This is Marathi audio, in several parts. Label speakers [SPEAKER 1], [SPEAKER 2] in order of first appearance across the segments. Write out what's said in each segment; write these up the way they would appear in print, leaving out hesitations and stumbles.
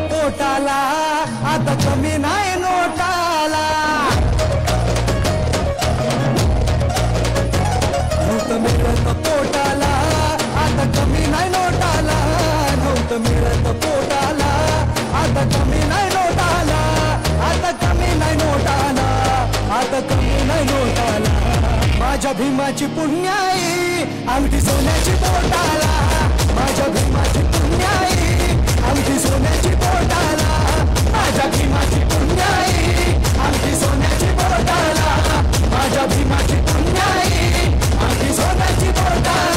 [SPEAKER 1] पोटाला आता कमी नाही नोटाला नव्हतं मिळत पोटाला आता कमी नाही नोटाला नव्हतं मिळत पोटाला आता कमी नाही नोटाला आता कमी नाही नोटाला आता कमी नाही नोटाला माझ्या भीमाची पुण्याई अंगठी सोन्याची पोटाला माझ्या भीमाची पुण्याई अंगठी सोन्याची पोटाला माझ्या भीमाची पुण्याई अंगठी सोन्याची पोटाला माझ्या भीमाची पुण्याई अंगठी सोन्याची पोटाला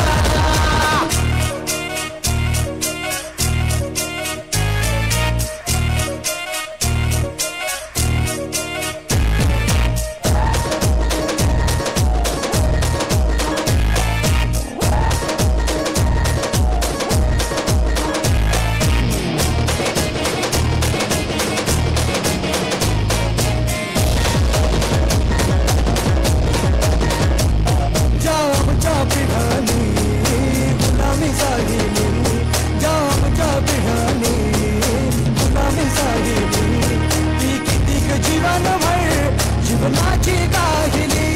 [SPEAKER 1] जीवनाची काहिली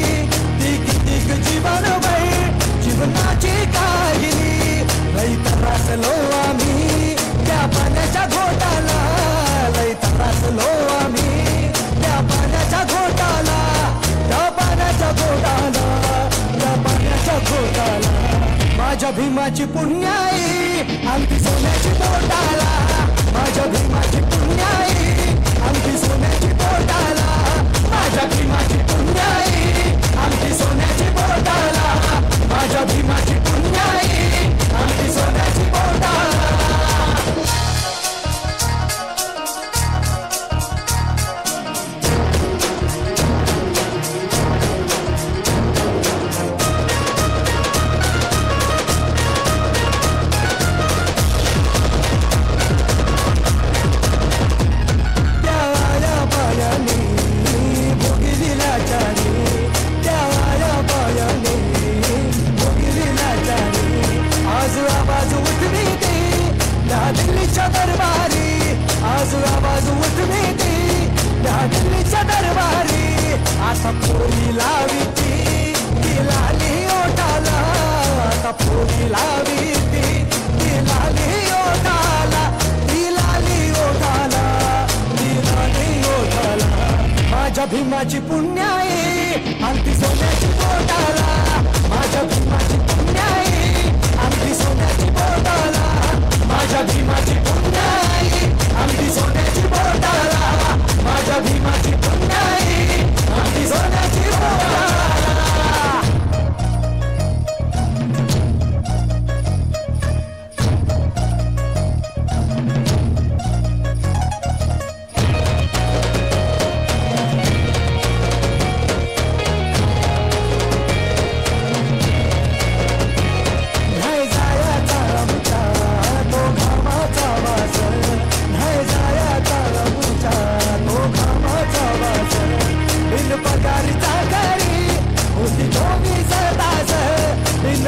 [SPEAKER 1] ती कितीक जीवनभर जीवनाची काहिली लई त्रासलो आम्ही त्या पाण्याच्या घोटाला लई त्रासलो आम्ही त्या पाण्याच्या घोटाला त्या पाण्याच्या घोटाला त्या पाण्याच्या घोटाला माझ्या भीमाची पुण्याई अंगठी सोन्याची पोटाला माझ्या भीमाची पुण्याई अंगठी सोन्याची पोटाला माझ्या भीमाची पुण्याई अंगठी सोन्याची पोटाला माझ्या भीमाची पुण्याई अंगठी सोन्याची पोटाला दिल्लीच्या दरबारी आज आवाज उठवी ती त्या दिल्लीच्या दरबारी आता पोरी लावी ती लाली ओटाला आता पोरी लावी ती लाली ओटाला ती लाली ओटाला ती लाली ओटाला माझ्या भीमाची पुण्याई अंगठी सोन्याची पोटाला माझ्या भीमाची पुण्याई अंगठी सोन्याची पोटाला माझ्या भीमाची पुण्याई अंगठी सोन्याची पोटाला माझ्या भीमाची पुण्याई अंगठी सोन्याची पोटाला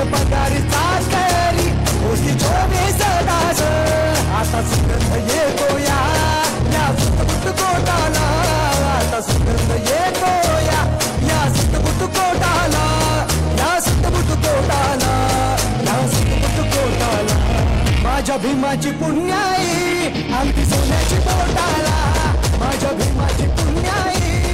[SPEAKER 1] पगारी चाकरी होती चोवीस तास आता सुगंध येतो या सुटबुट कोटाला आता सुगंध येतो या सुटबुट कोटाला या सुटबुट कोटाला या सुटबुट कोटाला माझ्या भीमाची पुण्याई अंगठी सोन्याची पोटाला माझ्या भीमाची पुण्याई